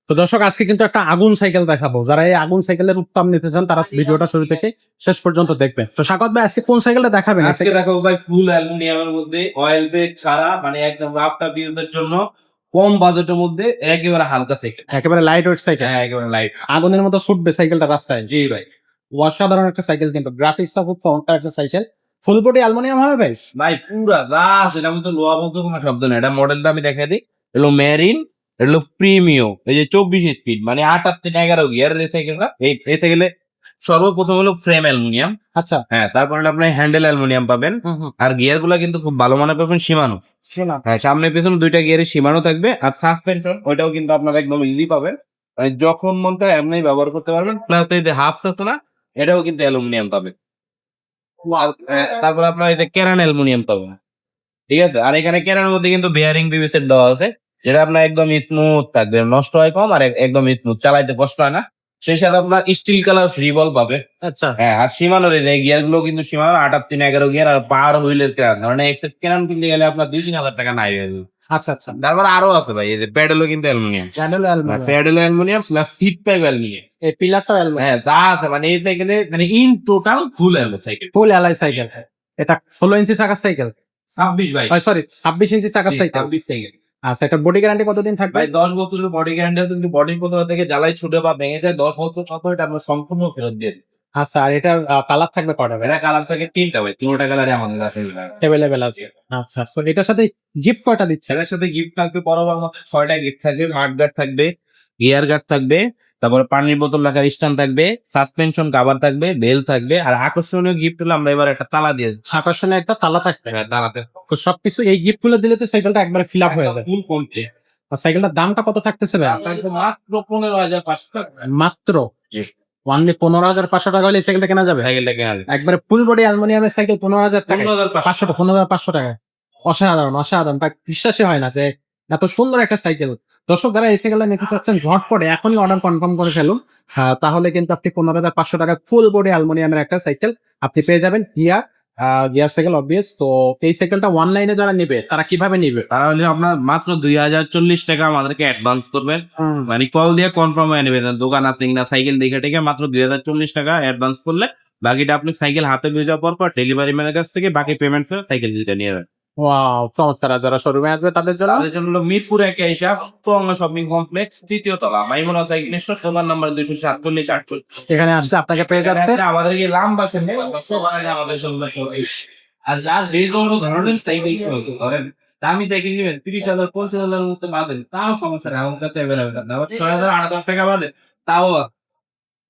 তো দর্শক আজকে কিন্তু একটা আগুন সাইকেল দেখাবো, যারা এই আগুন সাইকেলের উত্তাপ নিতে চান তারা ভিডিওটা শুরু থেকে শেষ পর্যন্ত দেখবেন। তো স্বাগত ভাই, আজকে কোন সাইকেলটা দেখাবেন? আজকে দেখাবো ভাই ফুল অ্যালুমিনিয়ামের মধ্যে অয়েল ব্রেক ছাড়া, মানে একদম রাফটাপ ইউজের জন্য কম বাজেটের মধ্যে একেবারে হালকা সাইকেল, একেবারে লাইট ওয়েট সাইকেল, হ্যাঁ একেবারে লাইট। আগুনের মতো ছুটবে সাইকেলটা রাস্তায়। জি ভাই, অসাধারণ একটা সাইকেল, কিন্তু গ্রাফিক্সটা খুব চমৎকার একটা সাইকেল। ফুল বডি অ্যালুমিনিয়াম হবে ভাই? ভাই পুরা রাস, এটা মধ্যে লোহা বলতে কোনো শব্দ নেই। এটা মডেলটা আমি দেখাই দিই, এলো মেরিন, এলো প্রিমিয়ম, এই যে 24 স্পিড, মানে 8-11 গিয়ারের এই সাইকেলটা। এই সাইকেলে সর্বপ্রথম হলো ফ্রেম অ্যালুমিনিয়াম, আচ্ছা। হ্যাঁ, তারপরে আপনি হ্যান্ডেল অ্যালুমিনিয়াম পাবেন। আর গিয়ার গুলা কিন্তু খুব ভালো মানের পাবেন শিমানো। হ্যাঁ, সামনে পেছনে দুইটা গিয়ারে শিমানো থাকবে। আর সাসপেনশন ওইটাও কিন্তু আপনারা একদম ইজি পাবেন, মানে যখন মন চায় এমনি ব্যবহার করতে পারবেন। প্লাস এই যে হাফ থাকতো না, এটাও কিন্তু অ্যালুমিনিয়াম পাবেন। আর, তারপর আপনার এই যে কেরান অ্যালুমিনিয়াম পাবেন, ঠিক আছে। আর এখানে কেরানের মধ্যে কিন্তু বেয়ারিং পিভিসের দেওয়া আছে, যেটা আপনার একদম স্মুথ থাকবে, নষ্ট হয় কম আর একদম স্মুথ, চালাইতে কষ্ট হয় না। সেই সাথে আপনার স্টিল কালার ফ্রি বল পাবে। আচ্ছা। হ্যাঁ, আর সীমানোর এই গিয়ার গুলো কিন্তু সীমানোর 8-3-11 গিয়ার আর পাওয়ার হুইলের কেরান, কারণ এক্সেপ্ট কেরান কিনতে গেলে আপনার 2-3 হাজার টাকা নাই হয়ে যাবে। আচ্ছা আচ্ছা। তারপর আরো আছে ভাই, এই যে প্যাডেলও কিন্তু অ্যালুমিনিয়াম, অ্যালুমিনিয়াম, প্যাডেলও aluminium plus seat pack aluminium. এই পিলারটা অ্যালুমিনিয়াম। হ্যাঁ, যা আছে মানে এই সাইকেলে, মানে in total full alloy cycle. Full alloy cycle. এটা 16 ইঞ্চি চাকার সাইকেল, 26 ভাই, সরি 26 ইঞ্চি চাকার সাইকেল। 26 সাইকেল। আচ্ছা, এটা বডি গ্যারান্টি কতদিন থাকবে? ভাই 10 বছরের বডি গ্যারান্টি, কিন্তু বডি কোথাও থেকে জ্বালাই ছুটে বা ভেঙে যায় 10 বছর পর এটা আমরা সম্পূর্ণ ফেরত দিয়ে দিই। আচ্ছা, আর এটার কালার থাকবে কয়টা? এটা কালার থাকে 3টা ভাই, 3টা কালারে আমাদের আছে। অ্যাভেলেবেল আছে। আচ্ছা, তো এটার সাথে গিফট কয়টা দিচ্ছে? এটার সাথে গিফট থাকবে, বরাবর মতো 6টা গিফট থাকবে। মাড গার্ড থাকবে, গিয়ার গার্ড থাকবে, তারপরে পানির বোতল রাখার স্ট্যান্ড থাকবে, সাসপেনশন কভার থাকবে, বেল থাকবে। আর আকর্ষণীয় গিফট হলো আমরা এবার একটা তালা দিয়ে দিচ্ছি। আকর্ষণীয় একটা তালা থাকবে। হ্যাঁ, তালাতে তো সবকিছু এই গিফট গুলো দিলে তো সাইকেলটা একবারে ফিল আপ হয়ে যাবে। Full complete. আর সাইকেলটার দামটা কত থাকতেছে ভাই? মাত্র 15,500 টাকা। মাত্র জি, অনলি 15,500 টাকা হলে এই সাইকেলটা কেনা যাবে। সাইকেলটা কেনা যায় একবারে ফুল বডি অ্যালুমিনিয়ামের সাইকেল 15,000 টাকা। 15,500। 15,500 টাকা। অসাধারণ অসাধারণ, ভাই বিশ্বাসই হয় না যে এত সুন্দর একটা সাইকেল। দর্শক যারা এই সাইকেলটা নিতে চাচ্ছেন ঝটপট এখনই অর্ডার কনফার্ম করে ফেলুন। তাহলে কিন্তু আপনি 15,500 টাকা ফুল বডি অ্যালুমিনিয়ামের একটা সাইকেল আপনি পেয়ে যাবেন। Gear cycle obvious. তো এই সাইকেলটা অনলাইনে যারা নেবে তারা কিভাবে নিবে? তারা হলে আপনার মাত্র 2,040 টাকা আমাদেরকে অ্যাডভান্স করবেন, মানে কল দিয়ে কনফার্ম হয়ে নেবেন দোকান আছে কিনা সাইকেল দেখে টেকে। মাত্র 2,040 টাকা অ্যাডভান্স করলে বাকিটা আপনি সাইকেল হাতে পেয়ে যাওয়ার পর ডেলিভারি ম্যানের কাছ থেকে বাকি পেমেন্ট করে সাইকেল দিতে নিয়ে যাবেন। ওয়াও, চমৎকার। আর যারা শোরুমে আসবে তাদের জন্য তাদের জন্য হলো মিরপুর একে এসা উত্তরবঙ্গ শপিং কমপ্লেক্স 3য় তলা, মাইমুনা সাইকেল স্টোর, ফোন নাম্বার 247-48। এখানে আসলে আপনাকে পেয়ে যাচ্ছে। আমাদেরকে লাম্বা সেনে আমাদের সঙ্গে আর যার যে কোনো ধরনের সাইকেল ধরেন দামি সাইকেল নেবেন 30,000 35,000 মধ্যে বাদেন, তাও সমস্যা নেই, আমার কাছে অ্যাভেলেবেল। আবার 6,000 টাকা বাদে তাও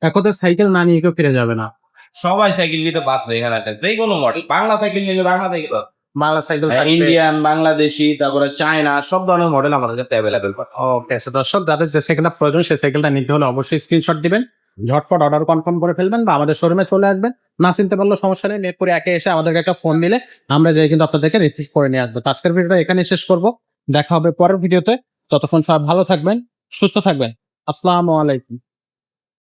একতে সাইকেল না নিয়ে কেউ ফিরে যাবে না। সবাই সাইকেল নিতে বাধ্য। এখানে একটা যে কোনো মডেল, বাংলা সাইকেল নিলে Bangla cycle, Bangla cycle, Indian, Bangladeshi, তারপরে চায়না, সব ধরনের মডেল আমাদের কাছে অ্যাভেলেবেল। ওকে, দর্শক যাদের যে সাইকেলটা প্রয়োজন সেই সাইকেলটা নিতে হলে অবশ্যই স্ক্রিনশট দিবেন, ঝটপট অর্ডার কনফার্ম করে ফেলবেন বা আমাদের শোরুমে চলে আসবেন। না চিনতে পারলেও সমস্যা নেই, মিরপুরে একে এসে আমাদেরকে একটা ফোন দিলে আমরা যাই কিন্তু আপনাদেরকে রিসিভ করে নিয়ে আসবো। তো আজকের ভিডিওটা এখানে শেষ করব, দেখা হবে পরের ভিডিওতে। ততক্ষণ সবাই ভালো থাকবেন, সুস্থ থাকবেন। আসসালামু আলাইকুম।